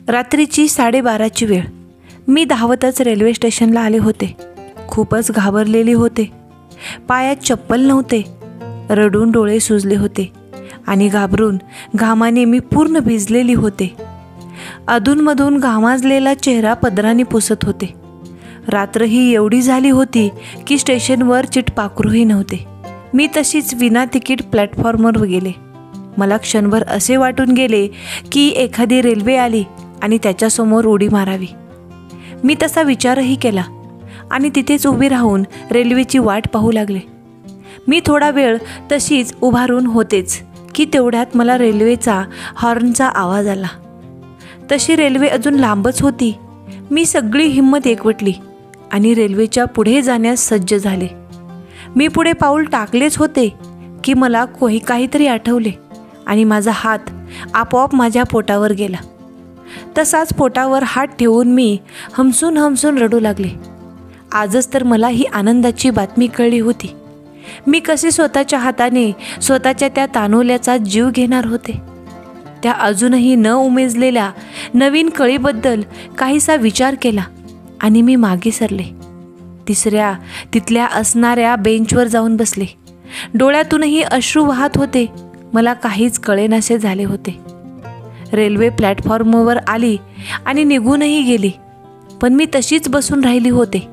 रात्रीची 12:30ची वेळ. मी धावतच रेल्वे स्टेशनला आले होते. खूपच घाबरलेले होते. पायात चप्पल नव्हते. रडून डोळे सुजले होते आणि घाबरून घामाने मी पूर्ण भिजलेली होते. अधूनमधून घामाजलेला चेहरा पदराने पुसत होते. रात्रही एवढी झाली होती की स्टेशनवर चिटपाखरूही नव्हते. मी तशीच विना तिकीट प्लॅटफॉर्मवर गेले. मला क्षणभर असे वाटून गेले की एखादी रेल्वे आली आणि त्याच्यासमोर उडी मारावी. मी तसा विचारही केला आणि तिथेच उभी राहून रेल्वेची वाट पाहू लागले. मी थोडा वेळ तशीच उभारून होतेच की तेवढ्यात मला रेल्वेचा हॉर्नचा आवाज आला. तशी रेल्वे अजून लांबच होती. मी सगळी हिंमत एकवटली आणि रेल्वेच्या पुढे जाण्यास सज्ज झाले. मी पुढे पाऊल टाकलेच होते की मला काहीतरी आठवले आणि माझा हात आपोआप माझ्या पोटावर गेला. तसाच पोटावर हात ठेवून मी हमसून हमसून रडू लागले. आजच तर मला ही आनंदाची बातमी कळली होती. मी कसे स्वतःच्या हाताने स्वतःच्या त्या तान्हुल्याचा जीव घेणार होते. त्या अजूनही न उमेजलेल्या नवीन कळीबद्दल काहीसा विचार केला आणि मी मागे सरले. तिथल्या असणाऱ्या बेंचवर जाऊन बसले. डोळ्यातूनही अश्रू वाहत होते. मला काहीच कळेनासे झाले होते. रेल्वे प्लॅटफॉर्मवर आली आणि निघूनही गेली, पण मी तशीच बसून राहिली होते.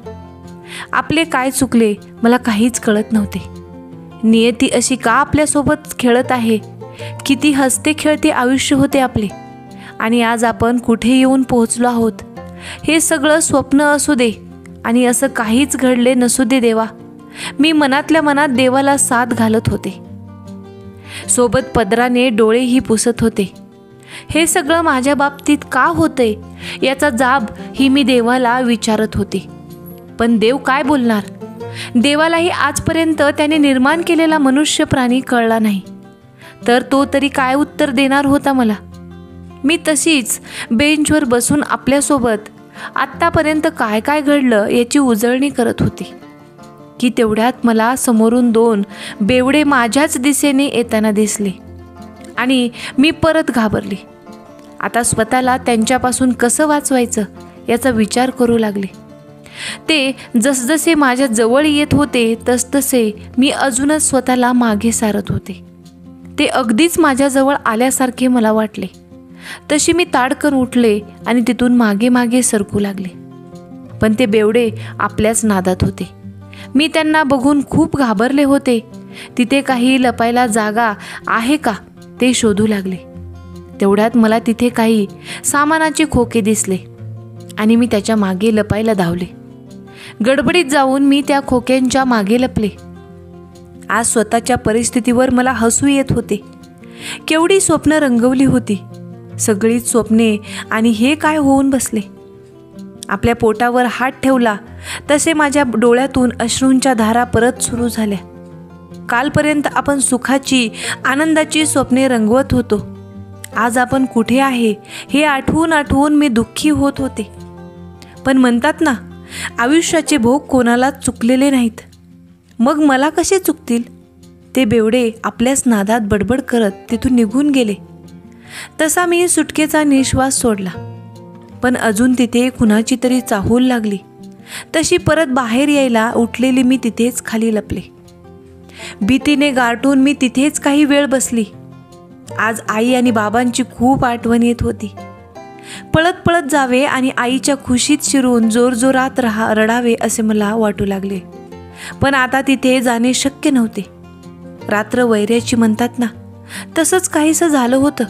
आपले काय चुकले मला काहीच कळत नव्हते. नियती अशी का आपल्यासोबत खेळत आहे? किती हसते खेळते आयुष्य होते आपले, आणि आज आपण कुठे येऊन पोहोचलो आहोत. हे सगळं स्वप्न असू दे आणि असं काहीच घडले नसू दे देवा. मी मनातल्या मनात देवाला साथ घालत होते. सोबत पदराने डोळेही पुसत होते. हे सगळं माझ्या बाबतीत का होतंय याचा जाब ही मी देवाला विचारत होते. पण देव काय बोलणार? देवालाही आजपर्यंत त्याने निर्माण केलेला मनुष्य प्राणी कळला नाही, तर तो तरी काय उत्तर देणार होता मला? मी तशीच बेंचवर बसून आपल्यासोबत आत्तापर्यंत काय काय घडलं याची उजळणी करत होती की तेवढ्यात मला समोरून 2 बेवडे माझ्याच दिशेने येताना दिसले आणि मी परत घाबरले. आता स्वतःला त्यांच्यापासून कसं वाचवायचं याचा विचार करू लागले. ते जसजसे माझ्या जवळ येत होते तसतसे मी अजूनच स्वतःला मागे सारत होते. ते अगदीच माझ्याजवळ आल्यासारखे मला वाटले. तशी मी ताडकन उठले आणि तिथून मागे मागे सरकू लागले. पण ते बेवडे आपल्याच नादात होते. मी त्यांना बघून खूप घाबरले होते. तिथे काही लपायला जागा आहे का ते शोधू लागले. तेवढ्यात मला तिथे काही सामानाचे खोके दिसले आणि मी त्याच्या मागे लपायला धावले. गडबडीत जाऊन मी त्या खोक्यांच्या मागे लपले. आज स्वतःच्या परिस्थितीवर मला हसू येत होते. केवढी स्वप्न रंगवली होती, सगळीच स्वप्ने, आणि हे काय होऊन बसले. आपल्या पोटावर हात ठेवला तसे माझ्या डोळ्यातून अश्रूंच्या धारा परत सुरू झाल्या. कालपर्यंत आपण सुखाची आनंदाची स्वप्ने रंगवत होतो. आज आपण कुठे आहे हे आठवून आठवून मी दुःखी होत होते. पण म्हणतात ना, आयुष्याचे भोग कोणालाच चुकलेले नाहीत. मग मला कसे चुकतील? ते बेवडे आपल्याच नादात बडबड करत तिथून निघून गेले. तसा मी सुटकेचा निश्वास सोडला. पण अजून तिथे कुणाची तरी चाहूल लागली. तशी परत बाहेर यायला उठलेली मी तिथेच खाली लपले. भीतीने गारठून मी तिथेच काही वेळ बसली. आज आई आणि बाबांची खूप आठवण येत होती. पळत पळत जावे आणि आईच्या खुशीत शिरून जोरजोरात रडावे असे मला वाटू लागले. पण आता तिथे जाणे शक्य नव्हते. रात्र वैऱ्याची म्हणतात ना, तसंच काहीसं झालं होतं.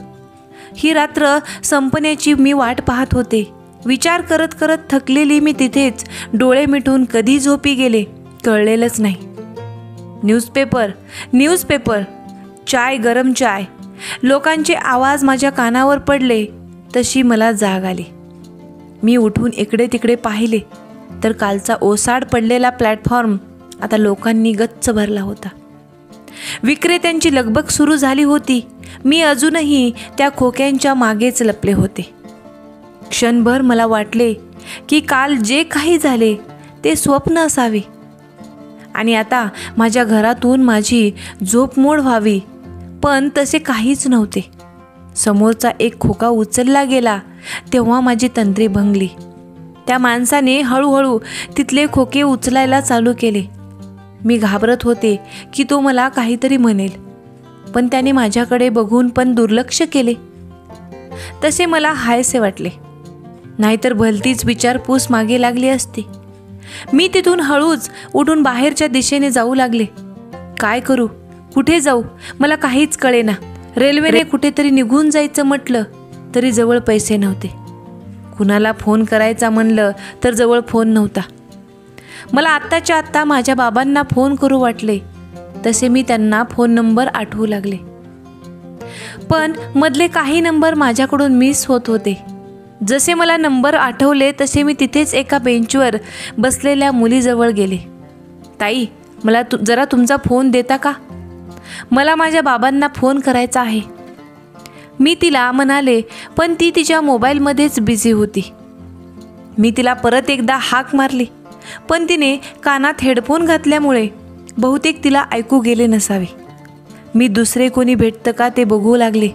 ही रात्र संपण्याची मी वाट पाहत होते. विचार करत करत थकलेली मी तिथेच डोळे मिटून कधी झोपी गेले कळलेलंच नाही. न्यूजपेपर, चाय, गरम चाय, लोकांचे आवाज माझ्या कानावर पडले तशी मला जाग आली. मी उठून इकडे तिकडे पाहिले तर कालचा ओसाड पडलेला प्लॅटफॉर्म आता लोकांनी गच्च भरला होता. विक्रेत्यांची लगबग सुरू झाली होती. मी अजूनही त्या खोक्यांच्या मागेच लपले होते. क्षणभर मला वाटले की काल जे काही झाले ते स्वप्न असावे आणि आता माझ्या घरातून माझी झोपमोड व्हावी, पण तसे काहीच नव्हते. समोरचा एक खोका उचलला गेला तेव्हा माझी तंद्री भंगली. त्या माणसाने हळूहळू तिथले खोके उचलायला चालू केले. मी घाबरत होते की तो मला काहीतरी म्हणेल, पण त्याने माझ्याकडे बघून पण दुर्लक्ष केले. तसे मला हायसे वाटले, नाहीतर भलतीच विचारपूस मागे लागली असती. मी तिथून हळूच उठून बाहेरच्या दिशेने जाऊ लागले. काय करू, कुठे जाऊ मला काहीच कळेना. रेल्वेने कुठेतरी निघून जायचं म्हटलं तरी जवळ पैसे नव्हते. कुणाला फोन करायचा म्हणलं तर जवळ फोन नव्हता. मला आत्ताच्या आत्ता माझ्या बाबांना फोन करू वाटले. तसे मी त्यांना फोन नंबर आठवू लागले, पण मधले काही नंबर माझ्याकडून मिस होत होते. जसे मला नंबर आठवले तसे मी तिथेच एका बेंचवर बसलेल्या मुलीजवळ गेले. ताई, मला जरा तुमचा फोन देता का? मला माझ्या बाबांना फोन करायचा आहे, मी तिला म्हणाले, पण ती तिच्या मोबाईलमध्येच बिझी होती. मी तिला परत एकदा हाक मारली, पण तिने कानात हेडफोन घातल्यामुळे बहुतेक तिला ऐकू गेले नसावे. मी दुसरे कोणी भेटतं का ते बघू लागले.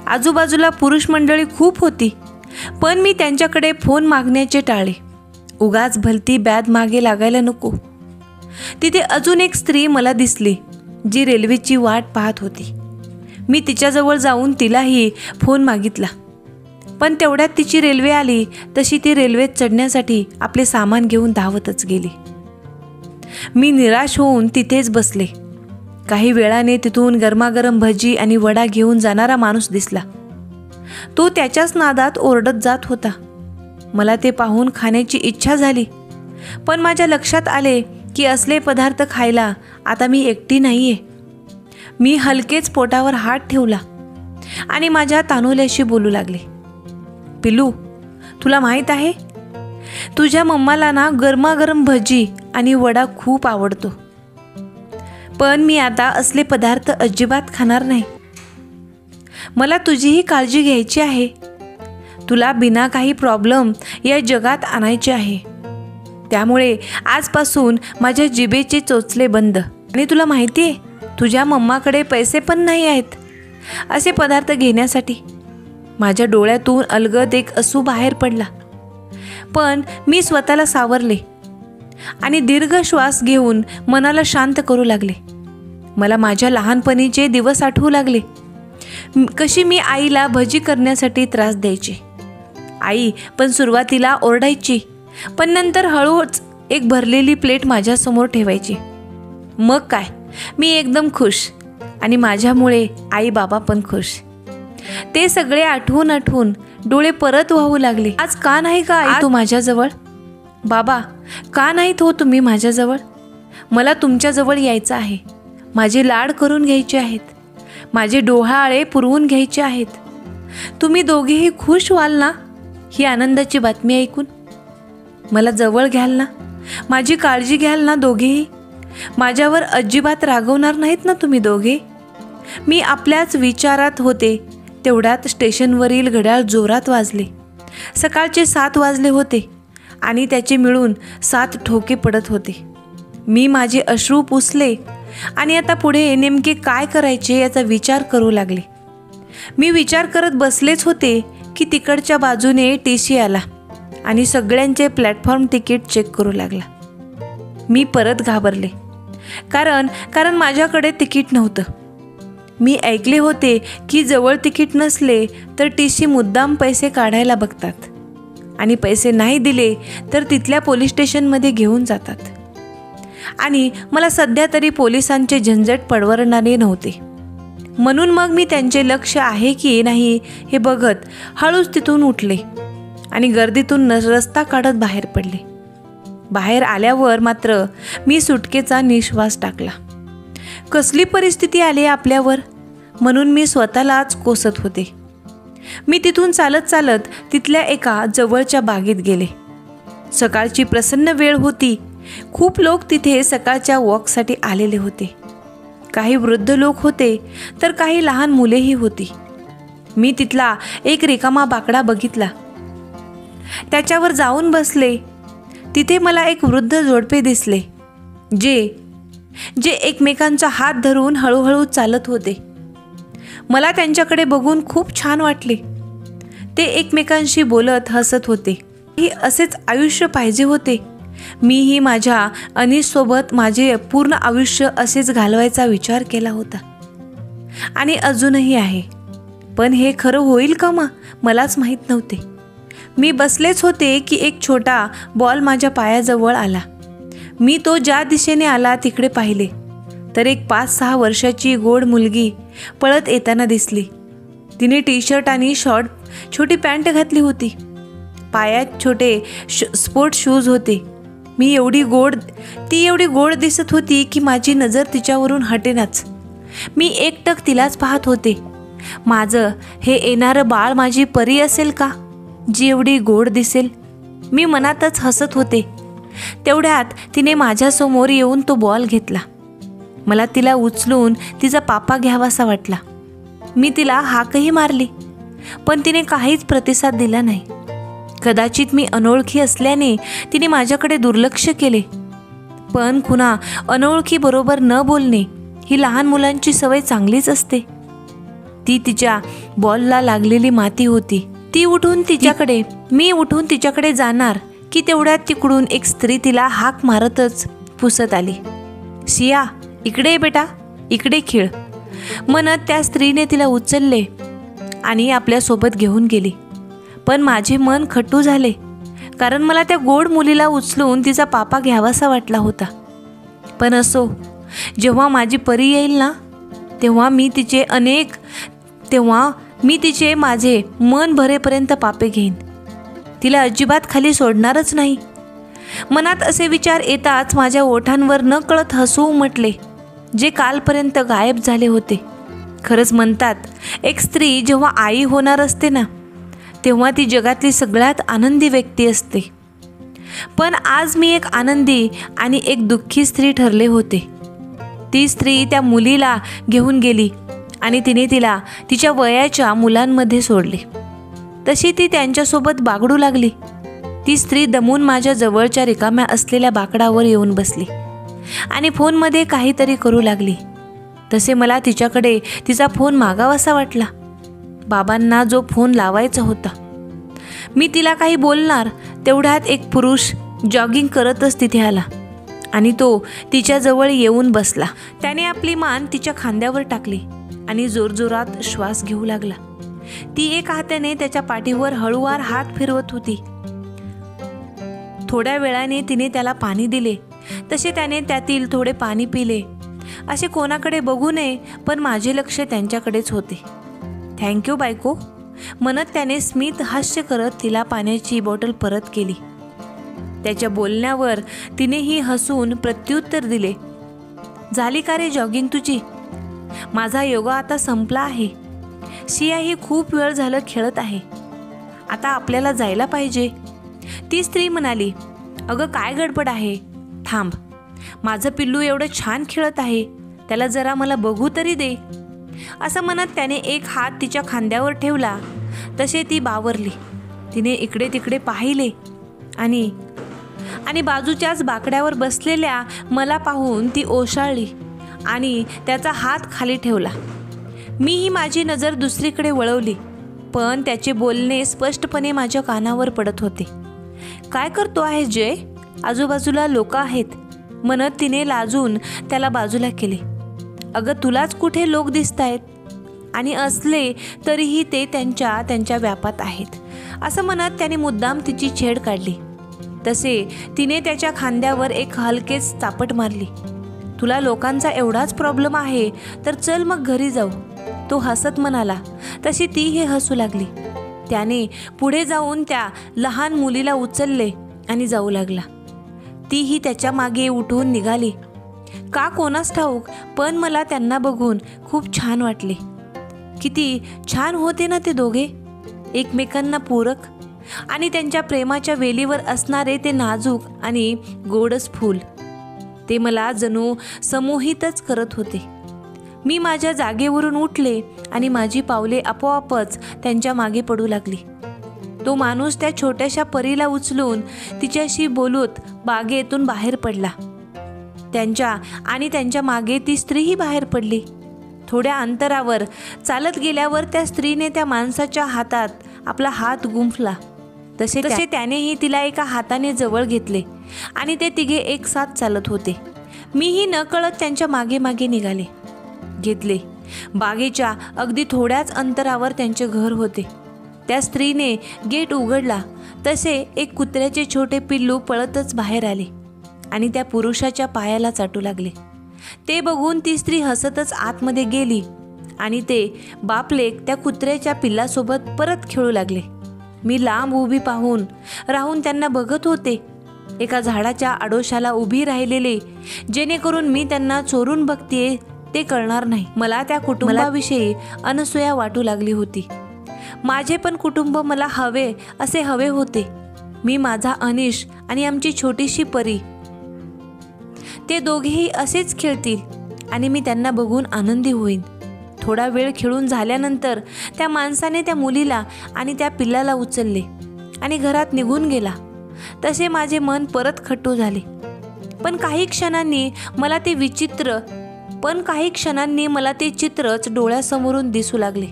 आजूबाजूला पुरुष मंडळी खूप होती, पण मी त्यांच्याकडे फोन मागण्याचे टाळले. उगाच भलती बॅद मागे लागायला नको. तिथे अजून एक स्त्री मला दिसली जी रेल्वेची वाट पाहत होती. मी तिच्याजवळ जाऊन तिलाही फोन मागितला, पण तेवढ्यात तिची रेल्वे आली तशी ती रेल्वेत चढण्यासाठी आपले सामान घेऊन धावतच गेली. मी निराश होऊन तिथेच बसले. काही वेळाने तिथून गरमागरम भजी आणि वडा घेऊन जाणारा माणूस दिसला. तो त्याच्याच नादात ओरडत जात होता. मला ते पाहून खाण्याची इच्छा झाली, पण माझ्या लक्षात आले की असले पदार्थ खायला आता मी एकटी नाहीये. मी हलकेच पोटावर हात ठेवला आणि माझ्या तानुल्याशी बोलू लागले. पिलू, तुला माहीत आहे, तुझ्या मम्माला ना गरमागरम भजी आणि वडा खूप आवडतो, पण मी आता असले पदार्थ अजिबात खाणार नाही. मला तुझीही काळजी घ्यायची आहे. तुला बिना काही प्रॉब्लेम या जगात आणायचे आहे. त्यामुळे आजपासून माझ्या जिभेचे चोचले बंद. आणि तुला माहिती आहे, तुझ्या मम्माकडे पैसे पण नाही आहेत असे पदार्थ घेण्यासाठी. माझ्या डोळ्यातून अलगद एक अश्रू बाहेर पडला, पण मी स्वतःला सावरले आणि दीर्घ श्वास घेऊन मनाला शांत करू लागले. मला माझ्या लहानपणीचे दिवस आठवू लागले. कशी मी आईला भजी करण्यासाठी त्रास द्यायची. आई पण सुरुवातीला ओरडायची, पण नंतर हळूच एक भरलेली प्लेट माझ्यासमोर ठेवायची. मग काय, मी एकदम खुश आणि माझ्यामुळे आई बाबा पण खुश. ते सगळे आठवून आठवून डोळे परत वाहू लागले. आज का नाही का आई तू माझ्याजवळ? बाबा, का नाहीत हो तुम्ही माझ्याजवळ? मला तुमच्याजवळ यायचं आहे. माझे लाड करून घ्यायचे आहेत, माझे डोहाळे पुरवून घ्यायचे आहेत. तुम्ही दोघेही खुश व्हाल ना ही आनंदाची बातमी ऐकून? मला जवळ घ्याल ना, माझी काळजी घ्याल ना दोघेही? माझ्यावर अजिबात रागवणार नाहीत ना तुम्ही दोघे? मी आपल्याच विचारात होते तेवढ्यात स्टेशनवरील घड्याळ जोरात वाजले. सकाळचे 7 वाजले होते आणि त्याचे मिळून 7 ठोके पडत होते. मी माझे अश्रू पुसले आणि आता पुढे नेमके काय करायचे याचा विचार करू लागले. मी विचार करत बसलेच होते की तिकडच्या बाजूने TC आला आणि सगळ्यांचे प्लॅटफॉर्म तिकीट चेक करू लागला. मी परत घाबरले, कारण माझ्याकडे तिकीट नव्हतं. मी ऐकले होते की जवळ तिकीट नसले तर TC मुद्दाम पैसे काढायला बघतात आणि पैसे नाही दिले तर तिथल्या पोलीस स्टेशनमध्ये घेऊन जातात. आणि मला सध्या तरी पोलिसांचे झंझट परवडणारे नव्हते. म्हणून मग मी त्यांचे लक्ष आहे की नाही हे बघत हळूच तिथून उठले आणि गर्दीतून रस्ता काढत बाहेर पडले. बाहेर आल्यावर मात्र मी सुटकेचा निश्वास टाकला. कसली परिस्थिती आली आपल्यावर म्हणून मी स्वतःलाच कोसत होते. मी तिथून चालत चालत तिथल्या एका जवळच्या बागेत गेले. सकाळची प्रसन्न वेळ होती. खूप लोक तिथे सकाळच्या वॉकसाठी आलेले होते. काही वृद्ध लोक होते तर काही लहान मुलेही होती. मी तिथला एक रिकामा बाकडा बघितला, त्याच्यावर जाऊन बसले. तिथे मला एक वृद्ध जोडपे दिसले जे एकमेकांचा हात धरून हळूहळू चालत होते. मला त्यांच्याकडे बघून खूप छान वाटले. ते एकमेकांशी बोलत हसत होते. ही असेच आयुष्य पाहिजे होते. मीही माझ्या अनिशसोबत माझे पूर्ण आयुष्य असेच घालवायचा विचार केला होता आणि अजूनही आहे. पण हे खरं होईल का मलाच माहीत नव्हते. मी बसलेच होते की एक छोटा बॉल माझ्या पायाजवळ आला. मी तो ज्या दिशेने आला तिकडे पाहिले तर एक 5-6 वर्षाची गोड मुलगी पळत येताना दिसली. तिने टी-शर्ट आणि छोटी पॅन्ट घातली होती. पायात छोटे स्पोर्ट शूज होते. ती एवढी गोड दिसत होती की माझी नजर तिच्यावरून हटेनाच. मी एकटक तिलाच पाहत होते. माझं हे येणारं बाळ माझी परी असेल का, जी एवढी गोड दिसेल? मी मनातच हसत होते. तेवढ्यात तिने माझ्यासमोर येऊन तो बॉल घेतला. मला तिला उचलून तिचा पापा घ्यावासा वाटला. मी तिला हाकही मारली, पण तिने काहीच प्रतिसाद दिला नाही. कदाचित मी अनोळखी असल्याने तिने माझ्याकडे दुर्लक्ष केले. पण कुणा अनोळखी बरोबर न बोलणे ही लहान मुलांची सवय चांगलीच असते. ती तिच्या बॉलला लागलेली माती होती. मी उठून तिच्याकडे जाणार की तेवढ्यात तिकडून एक स्त्री तिला हाक मारतच पुसत आली. शिया, इकडे ये बेटा, इकडे खेळ म्हणत त्या स्त्रीने तिला उचलले आणि आपल्यासोबत घेऊन गेली. पण माझे मन खट्टू झाले, कारण मला त्या गोड मुलीला उचलून तिचा पापा घ्यावासा वाटला होता. पण असो, जेव्हा माझी परी येईल ना, तेव्हा मी तिचे माझे मन भरेपर्यंत पापे घेईन. तिला अजिबात खाली सोडणारच नाही. मनात असे विचार येताच माझ्या ओठांवर न कळत हसू उमटले, जे कालपर्यंत गायब झाले होते. खरंच म्हणतात, एक स्त्री जेव्हा आई होणार असते ना, तेव्हा ती जगातली सगळ्यात आनंदी व्यक्ती असते. पण आज मी एक आनंदी आणि एक दुःखी स्त्री ठरले होते. ती स्त्री त्या मुलीला घेऊन गेली आणि तिने तिला तिच्या वयाच्या मुलांमध्ये सोडले. तशी ती त्यांच्यासोबत बागडू लागली. ती स्त्री दमून माझ्या जवळच्या रिकाम्या असलेल्या बाकडावर येऊन बसली आणि फोनमध्ये काहीतरी करू लागली. तसे मला तिच्याकडे तिचा फोन मागावासा वाटला. बाबांना जो फोन लावायचा होता. मी तिला काही बोलणार तेवढ्यात एक पुरुष जॉगिंग करतच तिथे आला आणि तो तिच्याजवळ येऊन बसला. त्याने आपली मान तिच्या खांद्यावर टाकली आणि जोरजोरात श्वास घेऊ लागला. ती एक हाताने त्याच्या पाठीवर हळूवार हात फिरवत होती. थोड्या वेळाने तिने त्याला पाणी दिले. तसे त्याने त्यातील थोडे पाणी पिले. असे कोणाकडे बघू नये, पण माझे लक्ष त्यांच्याकडेच होते. थँक्यू बायको म्हणत त्याने स्मित हास्य करत तिला पाण्याची बॉटल परत केली. त्याच्या बोलण्यावर तिनेही हसून प्रत्युत्तर दिले. झाली का रे जॉगिंग तुझी? माझा योगा आता संपला आहे. शिया ही खूप वेळ झालं खेळत आहे. आता आपल्याला जायला पाहिजे. ती स्त्री म्हणाली, अगं काय गडबड आहे, थांब. माझं पिल्लू एवढं छान खेळत आहे, त्याला जरा मला बघू तरी दे. असं म्हणत त्याने एक हात तिच्या खांद्यावर ठेवला. तसे ती बावरली. तिने इकडे तिकडे पाहिले आणि बाजूच्याच बाकड्यावर बसलेल्या मला पाहून ती ओशाळली आणि त्याचा हात खाली ठेवला. मीही माझी नजर दुसरीकडे वळवली, पण त्याचे बोलणे स्पष्टपणे माझ्या कानावर पडत होते. काय करतो आहे जय? आजूबाजूला लोक आहेत म्हणत तिने लाजून त्याला बाजूला केले. अगं तुलाच कुठे लोक दिसतायत, आणि असले तरीही ते त्यांच्या व्यापात आहेत, असं म्हणत त्याने मुद्दाम तिची छेड काढली. तसे तिने त्याच्या खांद्यावर एक हलकेच चापट मारली. तुला लोकांचा एवढाच प्रॉब्लेम आहे तर चल मग घरी जाऊ, तो हसत म्हणाला. तशी तीही हसू लागली. त्याने पुढे जाऊन त्या लहान मुलीला उचलले आणि जाऊ लागला. तीही त्याच्या मागे उठून निघाली. का कोणास ठाऊक, पण मला त्यांना बघून खूप छान वाटले. किती छान होते ना ते दोघे, एकमेकांना पूरक, आणि त्यांच्या प्रेमाच्या वेलीवर असणारे ते नाजूक आणि गोडस फूल. ते मला जणू समोहितच करत होते. मी माझ्या जागेवरून उठले आणि माझी पावले आपोआपच त्यांच्या मागे पडू लागली. तो माणूस त्या छोट्याशा परीला उचलून तिच्याशी बोलत बागेतून बाहेर पडला. त्यांच्या मागे ती स्त्रीही बाहेर पडली. थोड्या अंतरावर चालत गेल्यावर त्या स्त्रीने त्या माणसाच्या हातात आपला हात गुंफला. तसे त्यानेही तिला एका हाताने जवळ घेतले आणि ते तिघे एक साथ चालत होते. मीही नकळत त्यांच्या मागे मागे निघाले. घेतले. बागेच्या अगदी थोड्याच अंतरावर त्यांचे घर होते. त्या स्त्रीने गेट उघडला तसे एक कुत्र्याचे छोटे पिल्लू पळतच बाहेर आले आणि त्या पुरुषाच्या पायाला चाटू लागले. ते बघून ती स्त्री हसतच आतमध्ये गेली आणि ते बापलेक त्या कुत्र्याच्या पिल्लासोबत परत खेळू लागले. मी लांब उभी राहून त्यांना बघत होते. एका झाडाच्या आडोशाला उभी राहिलेले, जेणेकरून मी त्यांना चोरून बघतेय ते कळणार नाही. मला त्या कुटुंबाविषयी अनसूया वाटू लागली होती. माझे पण कुटुंब मला हवे होते. मी, माझा अनिश आणि आमची छोटीशी परी, ते दोघेही असेच खेळतील आणि मी त्यांना बघून आनंदी होईन. थोडा वेळ खेळून झाल्यानंतर त्या माणसाने त्या मुलीला आणि त्या पिल्लाला उचलले आणि घरात निघून गेला. तसे माझे मन परत खट्टू झाले. पण काही क्षणांनी मला ते चित्रच डोळ्यासमोरून दिसू लागले.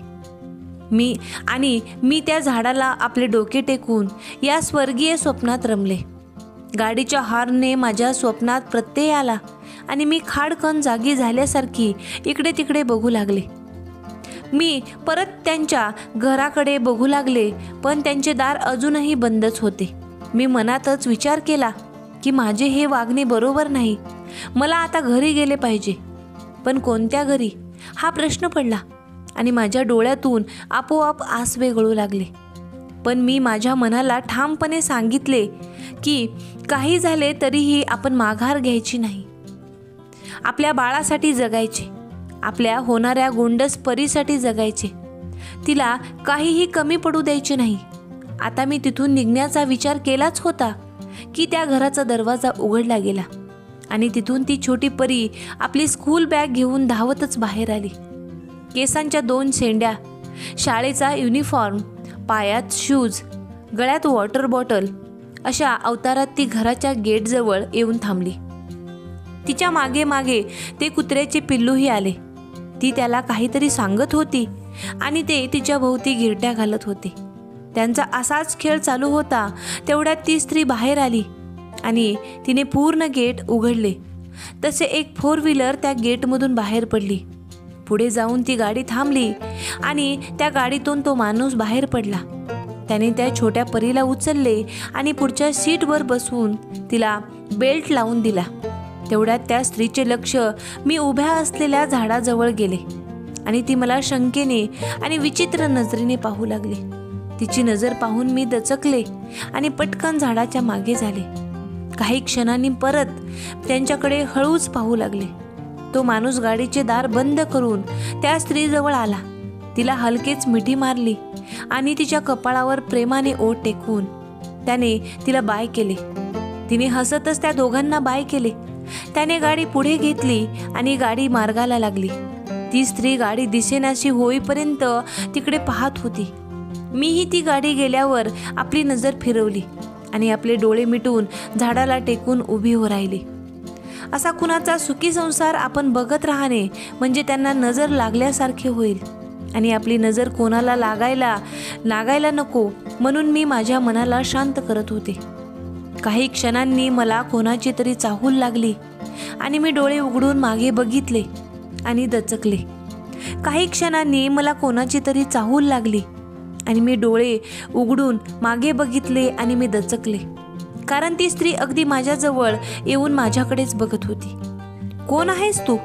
मी त्या झाडाला आपले डोके टेकून या स्वर्गीय स्वप्नात रमले. गाडीच्या हॉर्नने माझ्या स्वप्नात प्रत्यय आला आणि मी खाडकन जागी झाल्यासारखी इकडे तिकडे बघू लागले. मी परत त्यांच्या घराकडे बघू लागले, पण त्यांचे दार अजूनही बंदच होते. मी मनातच विचार केला की माझे हे वागणे बरोबर नाही. मला आता घरी गेले पाहिजे. पण कोणत्या घरी हा प्रश्न पडला आणि माझ्या डोळ्यातून आपोआप आसवे गळू लागले. पण मी माझ्या मनाला ठामपणे सांगितले की काही झाले तरीही आपण माघार घ्यायची नाही. आपल्या बाळासाठी जगायचे, आपल्या होणाऱ्या गोंडस परीसाठी जगायचे. तिला काहीही कमी पडू द्यायचे नाही. आता मी तिथून निघण्याचा विचार केलाच होता की त्या घराचा दरवाजा उघडला गेला आणि तिथून ती छोटी परी आपली स्कूल बॅग घेऊन धावतच बाहेर आली. केसांच्या 2 शेंड्या, शाळेचा युनिफॉर्म, पायात शूज, गळ्यात वॉटर बॉटल अशा अवतारात ती घराच्या गेटजवळ येऊन थांबली. तिच्या मागे मागे ते कुत्र्याचे पिल्लूही आले. ती त्याला काहीतरी सांगत होती आणि ते तिच्या भोवती गिरट्या घालत होते. त्यांचा असाच खेळ चालू होता. तेवढ्यात ती स्त्री बाहेर आली आणि तिने पूर्ण गेट उघडले. तसे एक 4 व्हीलर त्या गेटमधून बाहेर पडली. पुढे जाऊन ती गाडी थांबली आणि त्या गाडीतून तो माणूस बाहेर पडला. त्याने त्या छोट्या परीला उचलले आणि पुढच्या सीटवर बसवून तिला बेल्ट लावून दिला. तेवढ्यात त्या स्त्रीचे लक्ष मी उभ्या असलेल्या झाडाजवळ गेले आणि ती मला शंकेने आणि विचित्र नजरेने पाहू लागली. तिची नजर पाहून मी दचकले आणि पटकन झाडाच्या मागे झाले. काही क्षणांनी परत त्यांच्याकडे हळूच पाहू लागले. तो माणूस गाडीचे दार बंद करून त्या स्त्रीजवळ आला. तिला हलकेच मिठी मारली आणि तिच्या कपाळावर प्रेमाने ओठ टेकवून त्याने तिला बाय केले. तिने हसतच त्या दोघांना बाय केले. त्याने गाडी पुढे घेतली आणि गाडी मार्गाला लागली. ती स्त्री गाडी दिसेनाशी होईपर्यंत तिकडे पाहत होती. मीही ती गाडी गेल्यावर आपली नजर फिरवली आणि आपले डोळे मिटून झाडाला टेकून उभी हो राहिली. असा कुणाचा सुखी संसार आपण बघत राहणे म्हणजे त्यांना नजर लागल्यासारखे होईल आणि आपली नजर कोणाला लागायला नको म्हणून मी माझ्या मनाला शांत करत होते. काही क्षणांनी मला कोणाची तरी चाहूल लागली आणि मी डोळे उघडून मागे बघितले आणि दचकले. काही क्षणांनी मला कोणाची तरी चाहूल लागली आणि मी डोळे उघडून मागे बघितले आणि मी दचकले, कारण ती स्त्री अगदी माझ्याजवळ येऊन माझ्याकडेच बघत होती. कोण आहेस तू?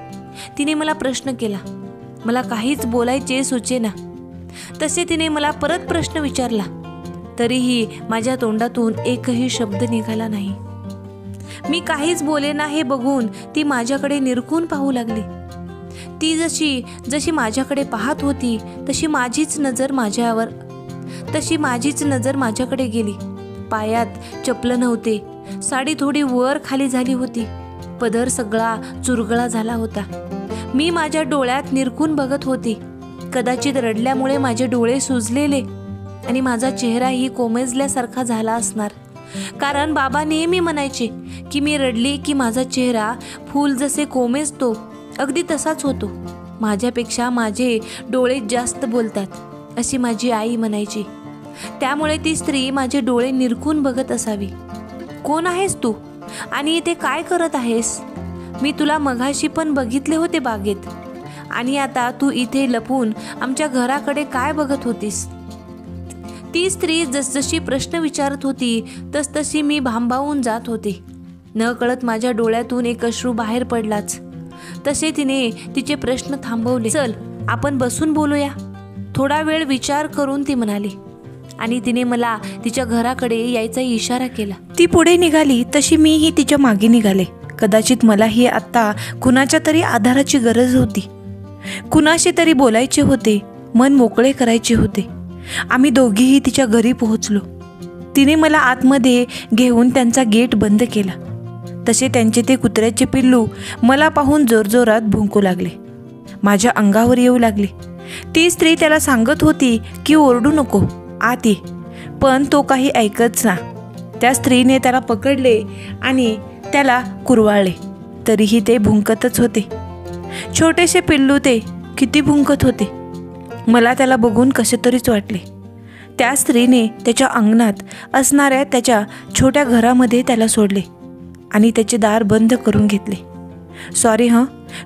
तिने मला प्रश्न केला. मला काहीच बोलायचे सुचेना. तसे तिने मला परत प्रश्न विचारला. तरीही माझ्या तोंडातून एकही शब्द निघाला नाही. मी काहीच बोलेना हे बघून ती माझ्याकडे निरखून पाहू लागली. ती जशी माझ्याकडे पाहत होती तशी माझीच नजर माझ्याकडे गेली. पायात चपल नव्हते. साडी थोडी वर खाली झाली होती. पदर सगळा चुरगळा झाला होता. मी माझ्या डोळ्यात निरखून बघत होती. कदाचित रडल्यामुळे माझे डोळे सुजलेले आणि माझा चेहराही कोमेजल्यासारखा झाला असणार, कारण बाबा नेहमी म्हणायचे की मी रडली की माझा चेहरा फूल जसे कोमेजतो अगदी तसाच होतो. माझ्यापेक्षा माझे डोळे जास्त बोलतात अशी माझी आई म्हणायची. त्यामुळे ती स्त्री माझे डोळे निरखून बघत असावी. कोण आहेस तू आणि इथे काय करत आहेस? मी तुला मघाशी पण बघितले होते बागेत, आणि आता तू इथे लपून आमच्या घराकडे काय बघत होतीस? ती स्त्री जसजशी प्रश्न विचारत होती तसतशी मी भांबावून जात होते. न कळत माझ्या डोळ्यातून एक अश्रू बाहेर पडलाच. तसे तिने तिचे प्रश्न थांबवले. चल आपण बसून बोलूया. थोडा वेळ विचार करून ती म्हणाली, आणि तिने मला तिच्या घराकडे यायचा इशारा केला. ती पुढे निघाली तशी मीही तिच्या मागे निघाले. कदाचित मलाही आत्ता कुणाच्या तरी आधाराची गरज होती. कुणाशी तरी बोलायचे होते, मन मोकळे करायचे होते. आम्ही दोघीही तिच्या घरी पोहोचलो. तिने मला आतमध्ये घेऊन त्यांचा गेट बंद केला. तसे त्यांचे ते कुत्र्याचे पिल्लू मला पाहून जोरजोरात भुंकू लागले. माझ्या अंगावर येऊ लागले. ती स्त्री त्याला सांगत होती की ओरडू नको, आत ये, पण तो काही ऐकत ना. त्या स्त्रीने त्याला पकडले आणि त्याला कुरवाळले. तरीही ते भुंकतच होते. छोटेसे पिल्लू ते किती भुंकत होते. मला त्याला बघून कसे तरीच वाटले. त्या स्त्रीने त्याच्या अंगणात असणाऱ्या त्याच्या छोट्या घरामध्ये त्याला सोडले आणि त्याचे दार बंद करून घेतले. सॉरी हं,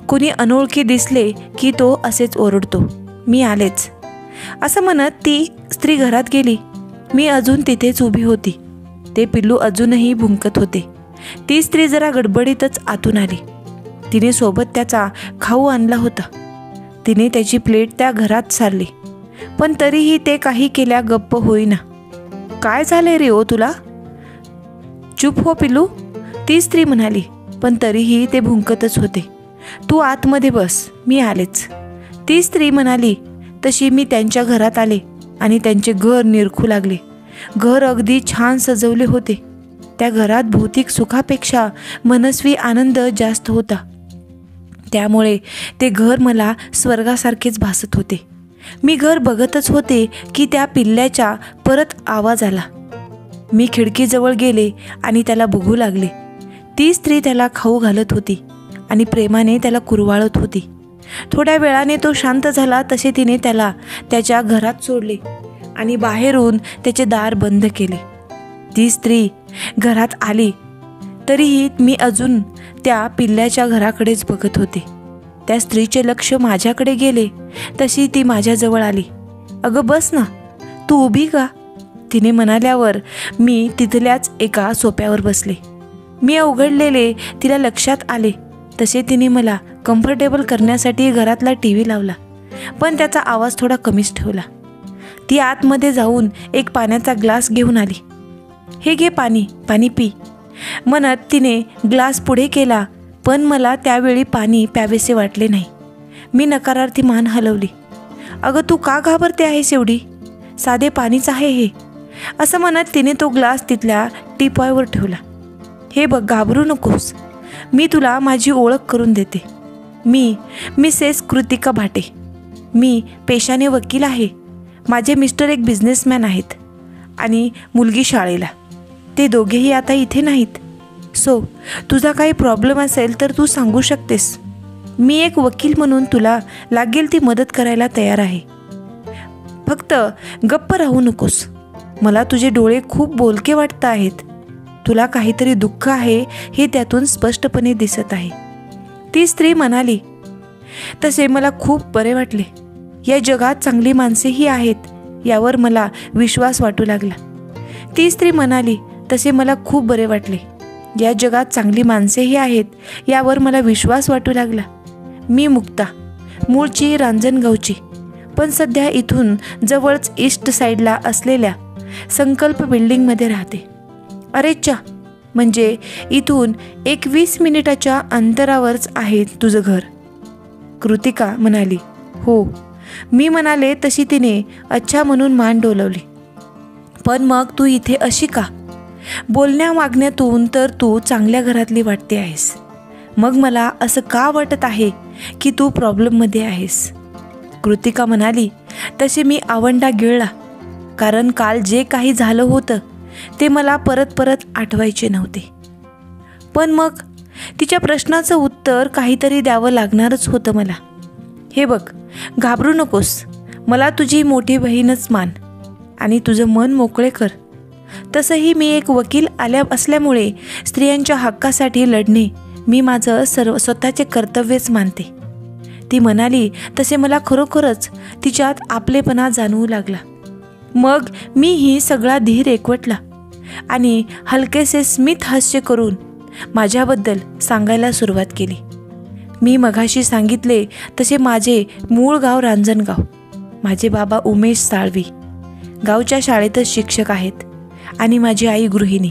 कुणी अनोळखी दिसले की तो असेच ओरडतो, मी आलेच, असं म्हणत ती स्त्री घरात गेली. मी अजून तिथेच उभी होती. ते पिल्लू अजूनही भुंकत होते. ती स्त्री जरा गडबडीतच आतून आली. तिने सोबत त्याचा खाऊ आणला होता. तिने त्याची प्लेट त्या घरात सारली, पण तरीही ते काही केल्या गप्प होईना. काय झाले रे ओ तुला? चुप हो पिल्लू, ती स्त्री म्हणाली, पण तरीही ते भुंकतच होते. तू आतमध्ये बस, मी आलेच, ती स्त्री म्हणाली. तशी मी त्यांच्या घरात आले आणि त्यांचे घर निरखू लागले. घर अगदी छान सजवले होते. त्या घरात भौतिक सुखापेक्षा मनस्वी आनंद जास्त होता. त्यामुळे ते घर मला स्वर्गासारखेच भासत होते. मी घर बघतच होते की त्या पिल्ल्याचा परत आवाज आला. मी खिडकीजवळ गेले आणि त्याला बघू लागले. ती स्त्री त्याला खाऊ घालत होती आणि प्रेमाने त्याला कुरवाळत होती. थोड्या वेळाने तो शांत झाला तसे तिने त्याला त्याच्या घरात सोडले आणि बाहेरून त्याचे दार बंद केले. ती स्त्री घरात आली तरीही मी अजून त्या पिल्ल्याच्या घराकडेच बघत होते. त्या स्त्रीचे लक्ष माझ्याकडे गेले तशी ती माझ्याजवळ आली. अगं बस ना, तू उभी का? तिने म्हणाल्यावर मी तिथल्याच एका सोप्यावर बसले. मी अवघडलेले तिला लक्षात आले तसे तिने मला कम्फर्टेबल करण्यासाठी घरातला TV लावला, पण त्याचा आवाज थोडा कमीच ठेवला. ती आतमध्ये जाऊन एक पाण्याचा ग्लास घेऊन आली. हे घे पाणी, पाणी पी म्हणत तिने ग्लास पुढे केला, पण मला त्यावेळी पाणी प्यावेसे वाटले नाही. मी नकारार्थी मान हलवली. अगं तू का घाबरते आहेस एवढी? साधे पाणीच आहे हे, असं म्हणत तिने तो ग्लास तिथल्या टीपॉयवर ठेवला. हे बघ, घाबरू नकोस, मी तुला माझी ओळख करून देते. मी मिसेस कृतिका भाटे. मी पेशाने वकील आहे. माझे मिस्टर एक बिझनेसमॅन आहेत आणि मुलगी शाळेला. ते दोघेही आता इथे नाहीत. सो तुझा काही प्रॉब्लेम असेल तर तू सांगू शकतेस. मी एक वकील म्हणून तुला लागेल ती मदत करायला तयार आहे. फक्त गप्प राहू नकोस. मला तुझे डोळे खूप बोलके वाटत आहेत. तुला काहीतरी दुःख आहे हे त्यातून स्पष्टपणे दिसत आहे, ती स्त्री म्हणाली. तसे मला खूप बरे वाटले. या जगात चांगली माणसेही आहेत यावर मला विश्वास वाटू लागला. ती स्त्री म्हणाली. तसे मला खूप बरे वाटले. या जगात चांगली माणसेही आहेत यावर मला विश्वास वाटू लागला. मी मुक्ता, मूळची रांजणगावची, पण सध्या इथून जवळच ईस्ट साईडला असलेल्या संकल्प बिल्डिंगमध्ये राहते. अरे चा, म्हणजे इथून 20 मिनिटाच्या अंतरावरच आहे तुझं घर, कृतिका म्हणाली. हो, मी म्हणाले तशी तिने अच्छा म्हणून मान डोलवली. पण मग तू इथे अशी का? बोलण्या वागण्यातून तर तू चांगल्या घरातली वाटते आहेस. मग मला असं का वाटत आहे की तू प्रॉब्लेममध्ये आहेस? कृतिका म्हणाली. तसे मी आवंडा गिळला, कारण काल जे काही झालं होतं ते मला परत परत आठवायचे नव्हते. पण मग तिच्या प्रश्नाचं उत्तर काहीतरी द्यावं लागणारच होतं मला. हे बघ, घाबरू नकोस. मला तुझी मोठी बहीणच मान आणि तुझं मन मोकळे कर. तसंही मी एक वकील असल्यामुळे स्त्रियांच्या हक्कासाठी लढणे मी माझं स्वतःचे कर्तव्यच मानते. ती म्हणाली तसे मला खरोखरच तिच्यात आपलेपणा जाणवू लागला. मग मीही सगळा धीर एकवटला आणि हलकेसे स्मित हास्य करून माझ्याबद्दल सांगायला सुरुवात केली. मी मघाशी सांगितले तसे माझे मूळ गाव रांजणगाव. माझे बाबा उमेश साळवी गावच्या शाळेतच शिक्षक आहेत आणि माझी आई गृहिणी.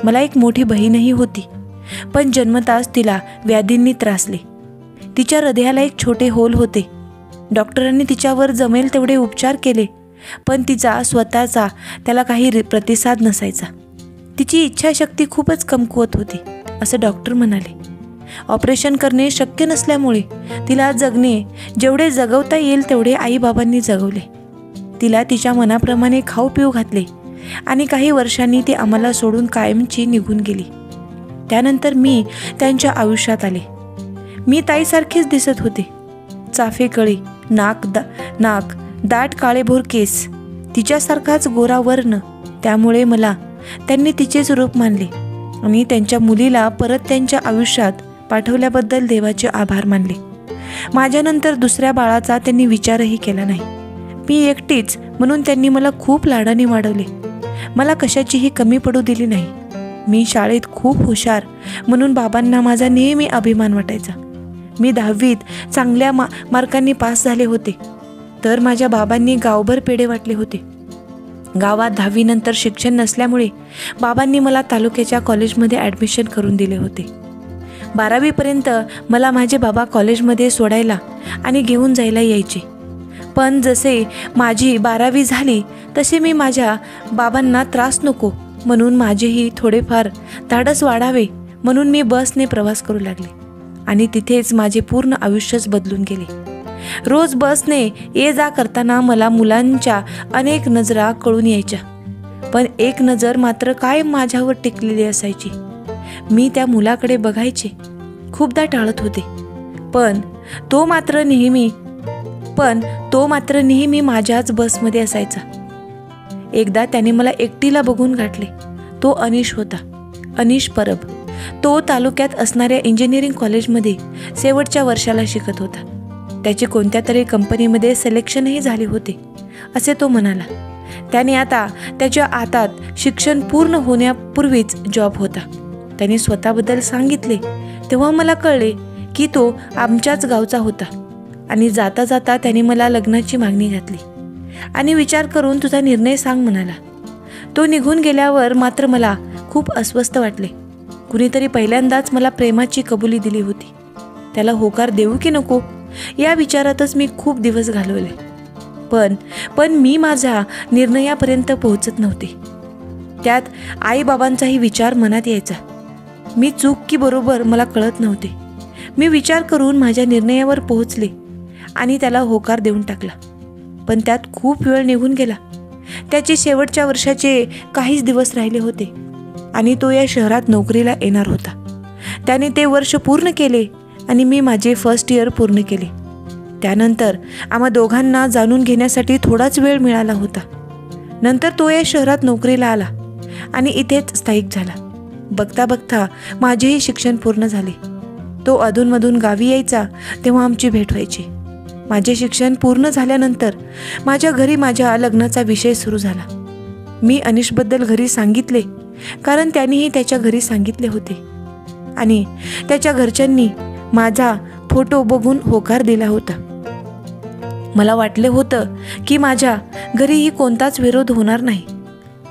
मला एक मोठी बहीणही होती, पण जन्मताच तिला व्याधींनी त्रासले. तिच्या हृदयाला एक छोटे होल होते. डॉक्टरांनी तिच्यावर जमेल तेवढे उपचार केले, पण तिचा स्वतःचा त्याला काही प्रतिसाद नसायचा. तिची इच्छाशक्ती खूपच कमकुवत होती असं डॉक्टर म्हणाले. ऑपरेशन करणे शक्य नसल्यामुळे तिला जगणे जेवढे जगवता येईल तेवढे आईबाबांनी जगवले. तिला तिच्या मनाप्रमाणे खाऊ पिऊ घातले आणि काही वर्षांनी ती आम्हाला सोडून कायमची निघून गेली. त्यानंतर मी त्यांच्या आयुष्यात आले. मी ताईसारखीच दिसत होते. चाफेकळी, नाक, दाट काळेभोर केस, तिच्यासारखाच गोरा वर्ण. त्यामुळे मला त्यांनी तिचेच रूप मानले आणि त्यांच्या मुलीला परत त्यांच्या आयुष्यात पाठवल्याबद्दल देवाचे आभार मानले. माझ्यानंतर दुसऱ्या बाळाचा त्यांनी विचारही केला नाही. मी एकटीच म्हणून त्यांनी मला खूप लाडाने वाढवले. मला कशाचीही कमी पडू दिली नाही. मी शाळेत खूप हुशार म्हणून बाबांना माझा नेहमी अभिमान वाटायचा. मी 10वीत चांगल्या मार्कांनी पास झाले होते तर माझ्या बाबांनी गावभर पेढे वाटले होते. गावात 10वी नंतर शिक्षण नसल्यामुळे बाबांनी मला तालुक्याच्या कॉलेजमध्ये ॲडमिशन करून दिले होते. 12वीपर्यंत मला माझे बाबा कॉलेजमध्ये सोडायला आणि घेऊन जायला यायचे. पण जसे माझी 12वी झाली तसे मी माझ्या बाबांना त्रास नको म्हणून माझेही थोडेफार धाडस वाढावे म्हणून मी बसने प्रवास करू लागले आणि तिथेच माझे पूर्ण आयुष्यच बदलून गेले. रोज बसने ये जा करताना मला मुलांच्या अनेक नजरा कळून यायच्या, पण एक नजर मात्र कायम माझ्यावर टिकलेली असायची. मी त्या मुलाकडे बघायचे, खूपदा टाळत होते, पण तो मात्र नेहमी माझ्याच बसमध्ये असायचा. एकदा त्याने मला एकटीला बघून गाठले. तो अनिश होता, अनिश परब. तो तालुक्यात असणाऱ्या इंजिनिअरिंग कॉलेजमध्ये शेवटच्या वर्षाला शिकत होता. त्याचे कोणत्या तरी कंपनीमध्ये सिलेक्शनही झाले होते असे तो म्हणाला. त्याने आता त्याच्या हातात शिक्षण पूर्ण होण्यापूर्वीच जॉब होता. त्याने स्वतःबद्दल सांगितले तेव्हा मला कळले की तो आमच्याच गावचा होता आणि जाता जाता त्याने मला लग्नाची मागणी घातली आणि विचार करून तुझा निर्णय सांग म्हणाला. तो निघून गेल्यावर मात्र मला खूप अस्वस्थ वाटले. कुणीतरी पहिल्यांदाच मला प्रेमाची कबुली दिली होती. त्याला होकार देऊ की नको या विचारातच मी खूप दिवस घालवले. पण मी माझ्या निर्णयापर्यंत पोहोचत नव्हते. त्यात आईबाबांचाही विचार मनात यायचा. मी चूक की बरोबर मला कळत नव्हते. मी विचार करून माझ्या निर्णयावर पोहोचले आणि त्याला होकार देऊन टाकला. पण त्यात खूप वेळ निघून गेला. त्याचे शेवटच्या वर्षाचे काहीच दिवस राहिले होते आणि तो या शहरात नोकरीला येणार होता. त्याने ते वर्ष पूर्ण केले आणि मी माझे फर्स्ट इयर पूर्ण केले. त्यानंतर आम्हा दोघांना जाणून घेण्यासाठी थोडाच वेळ मिळाला होता. नंतर तो या शहरात नोकरीला आला आणि इथेच स्थायिक झाला. बघता बघता माझेही शिक्षण पूर्ण झाले. तो अधूनमधून गावी यायचा तेव्हा आमची भेट व्हायची. माझे शिक्षण पूर्ण झाल्यानंतर माझ्या घरी माझ्या लग्नाचा विषय सुरू झाला. मी अनिशबद्दल घरी सांगितले कारण त्यानेही त्याच्या घरी सांगितले होते आणि त्याच्या घरच्यांनी माझा फोटो बघून होकार दिला होता. मला वाटले होतं की माझ्या घरीही कोणताच विरोध होणार नाही,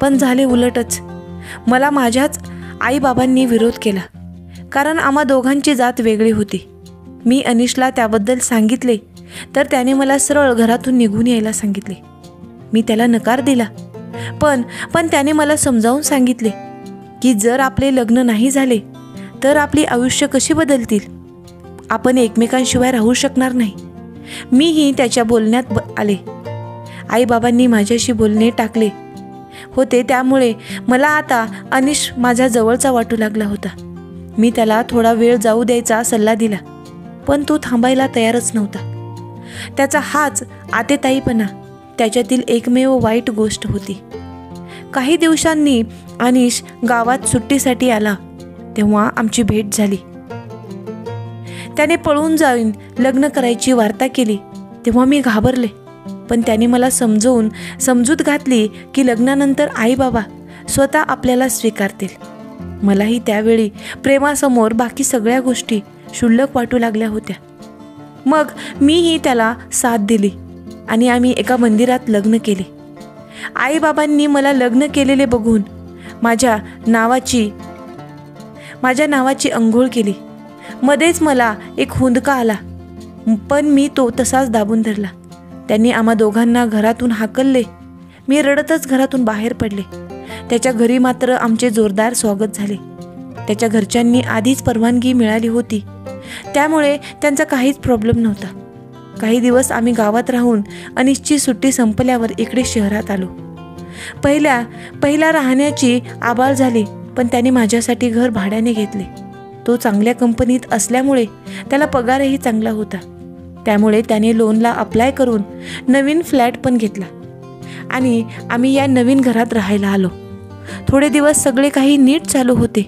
पण झाले उलटच. मला माझ्याच आईबाबांनी विरोध केला कारण आम्हा दोघांची जात वेगळी होती. मी अनिशला त्याबद्दल सांगितले तर त्याने मला सरळ घरातून निघून यायला सांगितले. मी त्याला नकार दिला, पण त्याने मला समजावून सांगितले की जर आपले लग्न नाही झाले तर आपली आयुष्य कशी बदलतील, आपण एकमेकांशिवाय राहू शकणार नाही. मीही त्याच्या बोलण्यात आले. आईबाबांनी माझ्याशी बोलणे टाकले होते त्यामुळे मला आता अनिश माझ्या जवळचा वाटू लागला होता. मी त्याला थोडा वेळ जाऊ द्यायचा सल्ला दिला, पण तो थांबायला तयारच नव्हता. त्याचा हाच आतेताईपणा त्याच्यातील एकमेव वाईट गोष्ट होती. काही दिवसांनी अनिश गावात सुट्टीसाठी आला तेव्हा आमची भेट झाली. त्याने पळून जाऊन लग्न करायची वार्ता केली तेव्हा मी घाबरले, पण त्याने मला समजूत घातली की लग्नानंतर आई बाबा स्वतः आपल्याला स्वीकारतील. मलाही त्यावेळी प्रेमासमोर बाकी सगळ्या गोष्टी क्षुल्लक वाटू लागल्या होत्या. मग मीही त्याला साथ दिली आणि आम्ही एका मंदिरात लग्न केले. आईबाबांनी मला लग्न केलेले बघून माझ्या नावाची अंघोळ केली. मध्येच मला एक हुंदका आला, पण मी तो तसाच दाबून धरला. त्यांनी आम्हा दोघांना घरातून हाकलले. मी रडतच घरातून बाहेर पडले. त्याच्या घरी मात्र आमचे जोरदार स्वागत झाले. त्याच्या घरच्यांनी आधीच परवानगी मिळाली होती, त्यामुळे त्यांचा काहीच प्रॉब्लेम नव्हता. काही दिवस आम्ही गावात राहून अनिशची सुट्टी संपल्यावर इकडे शहरात आलो. पहिला राहण्याची आबाळ झाली, पण त्याने माझ्यासाठी घर भाड्याने घेतले. तो चांगल्या कंपनीत असल्यामुळे त्याला पगारही चांगला होता. त्यामुळे त्याने लोनला अप्लाय करून नवीन फ्लॅट पण घेतला आणि आम्ही या नवीन घरात राहायला आलो. थोडे दिवस सगळे काही नीट चालू होते,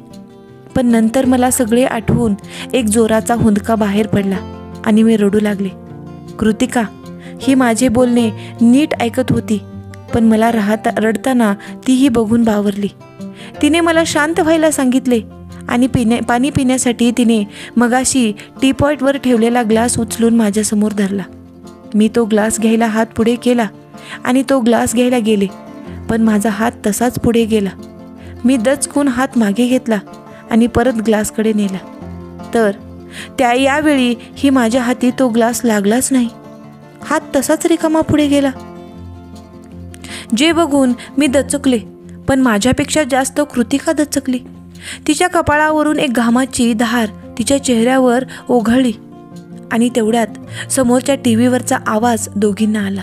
पण नंतर मला सगळे आठवून एक जोराचा हुंदका बाहेर पडला आणि मी रडू लागले. कृतिका ही माझे बोलणे नीट ऐकत होती, पण मला रडताना तीही बघून बावरली. तिने मला शांत व्हायला सांगितले आणि पाणी पिण्यासाठी तिने मगाशी टीपॉटवर ठेवलेला ग्लास उचलून माझ्यासमोर धरला. मी तो ग्लास घ्यायला हात पुढे केला आणि तो ग्लास घ्यायला गेले, पण माझा हात तसाच पुढे गेला. मी दचकून हात मागे घेतला आणि परत ग्लासकडे नेला, तर यावेळी ही माझ्या हाती तो ग्लास लागलाच नाही. हात तसाच रिकामा पुढे गेला. जे बघून मी दचकले, पण माझ्यापेक्षा जास्त कृतिका दचकली. तिच्या कपाळावरून एक घामाची धार तिच्या चेहऱ्यावर ओघळली आणि तेवढ्यात समोरच्या टीव्हीवरचा आवाज दोघींना आला.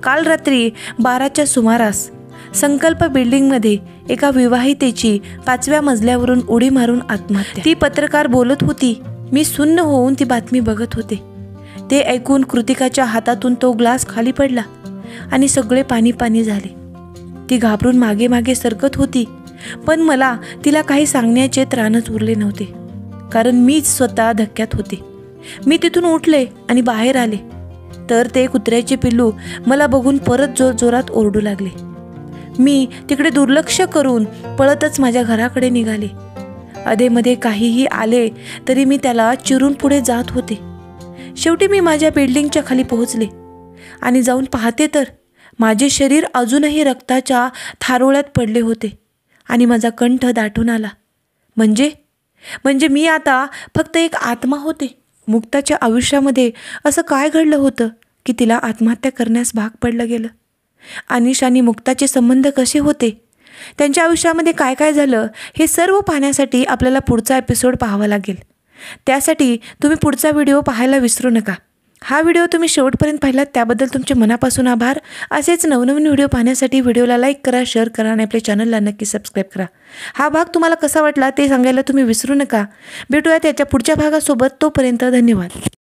काल रात्री 12च्या सुमारास संकल्प बिल्डिंगमध्ये एका विवाहितेची 5व्या मजल्यावरून उडी मारून आत्महत्या. ती पत्रकार बोलत होती. मी सुन्न होऊन ती बातमी बघत होते. ते ऐकून कृतिकाच्या हातातून तो ग्लास खाली पडला आणि सगळे पाणी झाले. ती घाबरून मागे मागे सरकत होती, पण मला तिला काही सांगण्याचे त्राणच उरले नव्हते, कारण मीच स्वतः धक्क्यात होते. मी तिथून उठले आणि बाहेर आले, तर ते कुत्र्याचे पिल्लू मला बघून परत जोरात ओरडू लागले. मी तिकडे दुर्लक्ष करून पळतच माझ्या घराकडे निघाले. अधेमध्ये काहीही आले तरी मी त्याला चिरून पुढे जात होते. शेवटी मी माझ्या बिल्डिंगच्या खाली पोहोचले आणि जाऊन पाहते तर माझे शरीर अजूनही रक्ताच्या थारोळ्यात पडले होते आणि माझा कंठ दाटून आला. म्हणजे मी आता फक्त एक आत्मा होते. मुक्ताच्या आयुष्यामध्ये असं काय घडलं होतं की तिला आत्महत्या करण्यास भाग पडलं गेलं? अनिश आणि मुक्ताचे संबंध कसे होते, त्यांच्या आयुष्यामध्ये काय काय झालं, हे सर्व पाहण्यासाठी आपल्याला पुढचा एपिसोड पाहावा लागेल. त्यासाठी तुम्ही पुढचा व्हिडिओ पाहायला विसरू नका. हा व्हिडिओ तुम्ही शेवटपर्यंत पाहिलात त्याबद्दल तुमचे मनापासून आभार. असेच नवनवीन व्हिडिओ पाहण्यासाठी व्हिडिओला लाईक करा, शेअर करा आणि आपल्या चॅनलला नक्की सबस्क्राईब करा. हा भाग तुम्हाला कसा वाटला ते सांगायला तुम्ही विसरू नका. भेटूया त्याच्या पुढच्या भागासोबत. तोपर्यंत धन्यवाद.